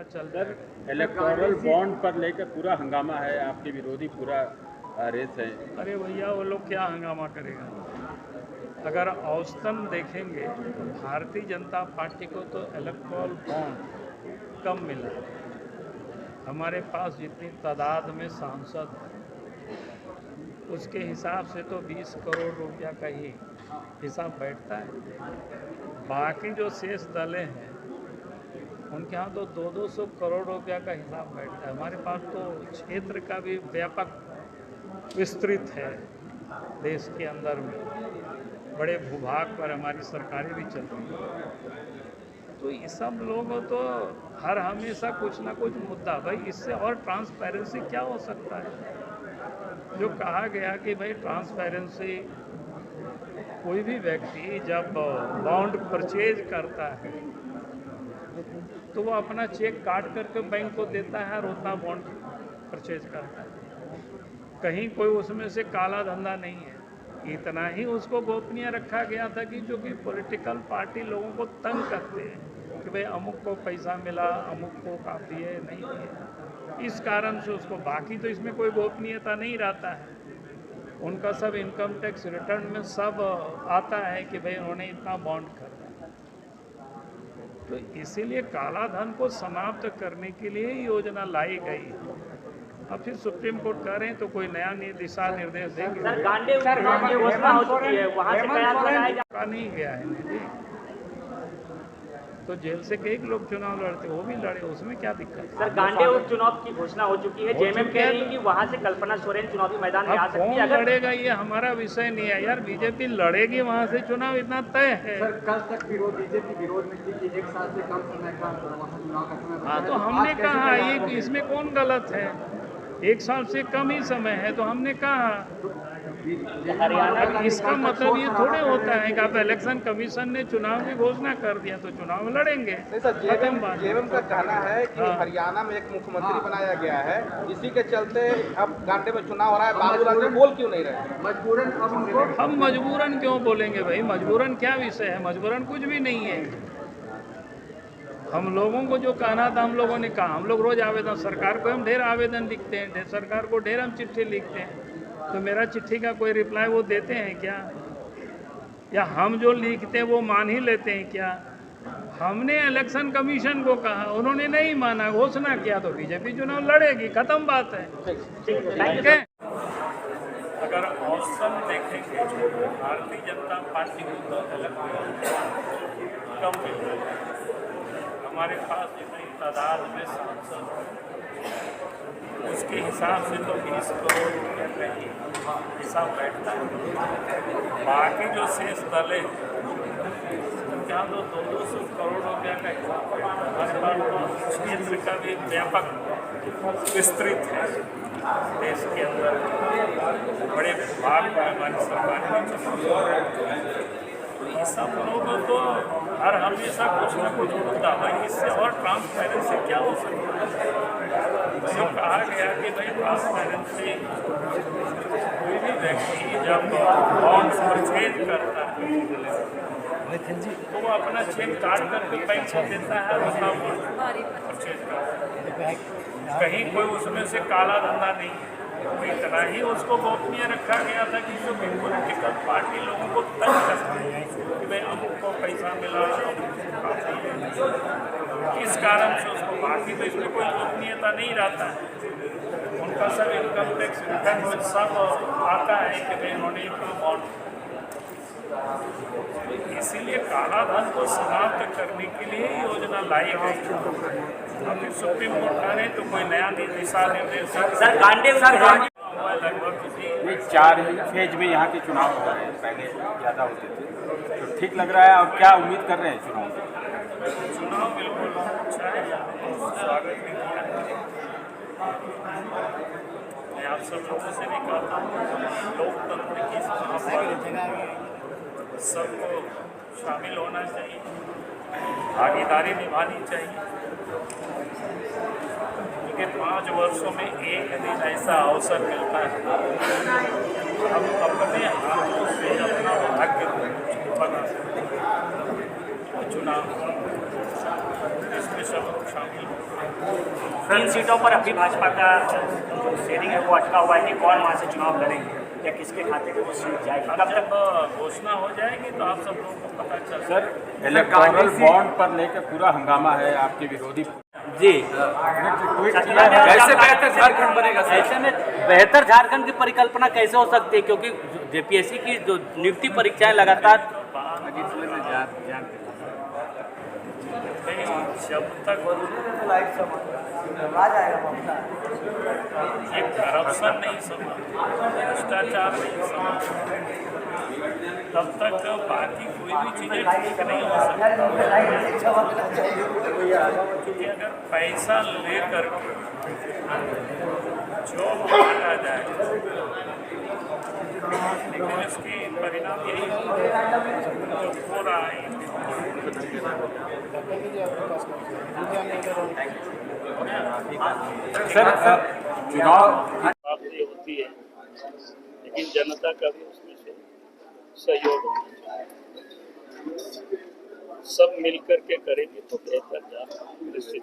पता चल जाएगा। इलेक्टोरल बॉन्ड पर लेकर पूरा हंगामा है, आपके विरोधी पूरा रेस है। अरे भैया वो लोग क्या हंगामा करेगा? अगर औसतन देखेंगे तो भारतीय जनता पार्टी को तो इलेक्टोरल बॉन्ड कम मिला। हमारे पास जितनी तादाद में सांसद हैं उसके हिसाब से तो 20 करोड़ रुपया का ही हिसाब बैठता है। बाकी जो शेष दलें हैं उनके यहाँ तो 200 करोड़ रुपया का हिसाब बैठता है। हमारे पास तो क्षेत्र का भी व्यापक विस्तृत है, देश के अंदर में बड़े भूभाग पर हमारी सरकारें भी चल रही हैं। तो ये सब लोग तो हर हमेशा कुछ ना कुछ मुद्दा, भाई इससे और ट्रांसपेरेंसी क्या हो सकता है? जो कहा गया कि भाई ट्रांसपेरेंसी, कोई भी व्यक्ति जब बॉन्ड परचेज करता है तो वो अपना चेक काट करके बैंक को देता है और उतना बॉन्ड परचेज करता है। कहीं कोई उसमें से काला धंधा नहीं है। इतना ही उसको गोपनीय रखा गया था कि जो कि पॉलिटिकल पार्टी लोगों को तंग करते हैं कि भाई अमुक को पैसा मिला, अमुक को काफ़ी है, नहीं है, इस कारण से उसको, बाकी तो इसमें कोई गोपनीयता नहीं रहता है। उनका सब इनकम टैक्स रिटर्न में सब आता है कि भाई उन्होंने इतना बॉन्ड खरीदा। तो इसीलिए काला धन को समाप्त करने के लिए योजना लाई गई है। अब फिर सुप्रीम कोर्ट कह रहे हैं तो कोई नया दिशा निर्देश देंगे। नहीं गया है तो जेल से कई लोग चुनाव लड़ते, वो भी लड़े, उसमें क्या दिक्कत है? सर, गांडे उपचुनाव की घोषणा हो चुकी है। जेएमएम कह रही है कि वहां से कल्पना सोरेन चुनावी मैदान में आ सकती है। कौन लड़ेगा ये हमारा विषय नहीं है यार। बीजेपी लड़ेगी वहां से चुनाव, इतना तय है। सर, कल तक बीजेपी विरोध में थी कि 1 साल से कम समय का चुनाव का समय। हाँ, तो हमने कहा ये इसमें कौन गलत है? 1 साल से कम ही समय है तो हमने कहा। इसका मतलब ये थोड़े होता है कि आप इलेक्शन कमीशन ने चुनाव की घोषणा कर दिया तो चुनाव लड़ेंगे। जेएमएम का कहना है कि हरियाणा में एक मुख्यमंत्री बनाया गया है, इसी के चलते अब गांडे में चुनाव हो रहा है। बाबूलाल जी बोल क्यों नहीं रहे? मजबूरन हम मजबूरन क्यों बोलेंगे भाई? मजबूरन क्या विषय है? मजबूरन कुछ भी नहीं है। हम लोगों को जो कहना था हम लोगों ने कहा। हम लोग रोज आवेदन, सरकार को हम ढेर आवेदन लिखते हैं, सरकार को ढेर हम चिट्ठी लिखते हैं, तो मेरा चिट्ठी का कोई रिप्लाई वो देते हैं क्या? या हम जो लिखते हैं वो मान ही लेते हैं क्या? हमने इलेक्शन कमीशन को कहा, उन्होंने नहीं माना, घोषणा किया, तो बीजेपी चुनाव लड़ेगी, खत्म बात है। ठीक है। अगर औसतन देखेंगे भारतीय जनता पार्टी को तो कम मिल रहा है। हमारे पास जितनी तादाद में सांसद उसके हिसाब से तो 20 करोड़ रुपये का ही हिसाब बैठता है। बाकी जो शेष दलें उनके यहाँ तो 200 करोड़ रुपया का हिसाब बैठता है। हमारे पास तो क्षेत्र का भी व्यापक विस्तृत है, देश के अंदर बड़े भाग में हमारी सरकार भी। ये सब लोग तो हर हमेशा कुछ न कुछ मुद्दा, भाई इससे और ट्रांसपेरेंसी क्या हो सकता है? जो कहा गया कि भाई ट्रांसपेरेंसी, कोई भी व्यक्ति जब बॉन्ड परचेज करता है तो वो अपना चेक काट करके बैंक को देता है और उसका बॉन्ड परचेज करता है। कहीं कोई उसमें से काला धंधा नहीं है। तो इतना ही उसको गोपनीय रखा गया था कि जो पॉलिटिकल पार्टी लोगों को तंग करते हैं कि भाई अमुक को पैसा मिला, इस कारण से उसको, बाकी तो इसमें कोई गोपनीयता नहीं रहता है। उनका सब इनकम टैक्स रिटर्न में सब आता है कि भाई उन्होंने इतना बॉन्ड। इसीलिए काला धन को समाप्त करने के लिए योजना लाई गई। अभी सुप्रीम कोर्ट कह रहे तो कोई नया दिशा निर्देश। सर, गांडे लगभग 4 फेज में यहाँ के चुनाव हो रहे हैं, पहले ज़्यादा होते थे, तो ठीक लग रहा है। अब क्या उम्मीद कर रहे हैं चुनाव में? चुनाव बिल्कुल अच्छा है, स्वागत भी किया है। मैं आप सब लोगों से भी कहता हूँ लोकतंत्र की सबको शामिल होना चाहिए, भागीदारी निभानी चाहिए, क्योंकि 5 वर्षों में एक दिन ऐसा अवसर मिलता है हम अपने हाथों से अपना भाग्य बना सकते हैं। चुनाव इसमें सब लोग शामिल हैं। 3 सीटों पर अभी भाजपा का जो शेयरिंग है वो अटका हुआ है कि कौन वहाँ से चुनाव लड़ेंगे या किसके खाते में वो सीट जाएगी, अब कब जब तक? घोषणा हो जाएगी तो आप सब लोगों को पता चल सर इलेक्टोरल बॉन्ड पर लेकर पूरा हंगामा है आपके विरोधी। जी, कैसे बेहतर झारखंड बनेगा? ऐसे में बेहतर झारखंड की परिकल्पना कैसे हो सकती है, क्योंकि जेपीएससी की जो नियुक्ति परीक्षाएं लगातार जब तक ये करप्शन नहीं समा, भ्रष्टाचार नहीं समा, तब तक बाकी कोई भी चीज़ें ठीक नहीं हो सकती। क्योंकि अगर पैसा लेकर जो बांटा जाए, लेकिन इसकी परिणाम यही हो रहा है। सर चुनाव प्राप्ति होती है, लेकिन जनता का भी उसमें से सहयोग होना चाहिए। सब मिलकर के करेंगे तो बेहतर झारखंड निश्चित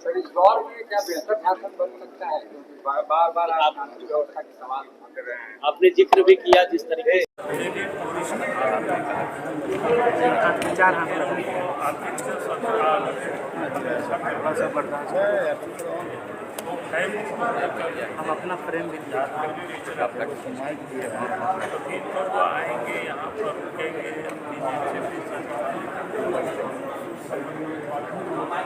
सर इस दौर में क्या बेहतर झारखंड बन सकता है? क्योंकि बार बार आप व्यवस्था के सवाल उठाते रहे हैं। आपने जिक्र भी किया जिस तरीके से टूरिस्ट हम अपना फ्रेम भी तभी तो वो आएंगे यहाँ पर रुकेंगे,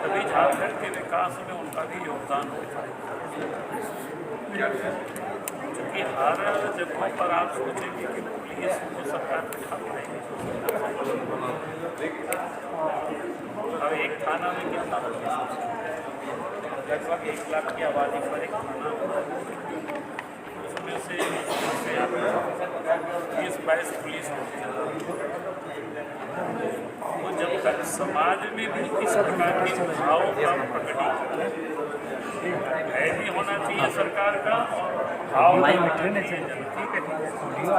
तभी झारखंड के विकास में उनका भी योगदान होता है। क्योंकि हर जगहों पर आप सोचेंगे कि पुलिस को सरकार बिठा पाएगी। अब एक थाना में कितना लगभग 1 लाख की आबादी पर एक थाना, उसमें से 20-22 पुलिस होती है। तो जब तक समाज में भी इस प्रकार के भाव का प्रकटीकरण भी होना चाहिए सरकार का, और भाव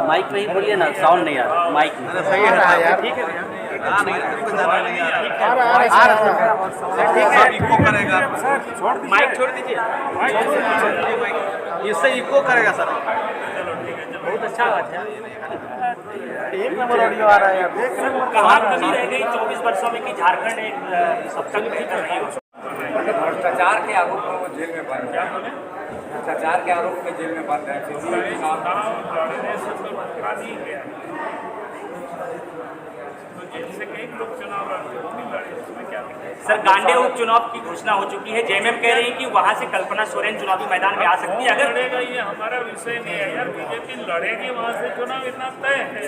माइक पे ही बोलिए ना, साउंड नहीं आ रहा माइक में। सही है ना यार, ठीक है इको करेगा, माइक छोड़ दीजिए, इससे इको करेगा सर। बहुत अच्छा बात है। एक नंबर ऑडियो आ रहा है यार। कहाँ कमी रह गई 24 वर्षों में कि झारखंड एक सब तक नहीं कर रही हो? भ्रष्टाचार के आरोप में वो जेल में बंद है। भ्रष्टाचार के आरोप में जेल में बंद है। लड़ने से तो रोका नहीं गया, तो जेल से कई लोग चुनाव लड़ते, वो भी लड़े, उसमें क्या दिक्कत? सर, गांडे उपचुनाव की घोषणा हो चुकी है। जेएमएम कह रही है कि वहां से कल्पना सोरेन चुनावी मैदान में आ सकती है। अगर लड़ेगा, ये हमारा विषय नहीं है यार। बीजेपी लड़ेगी वहाँ से चुनाव, इतना तय है।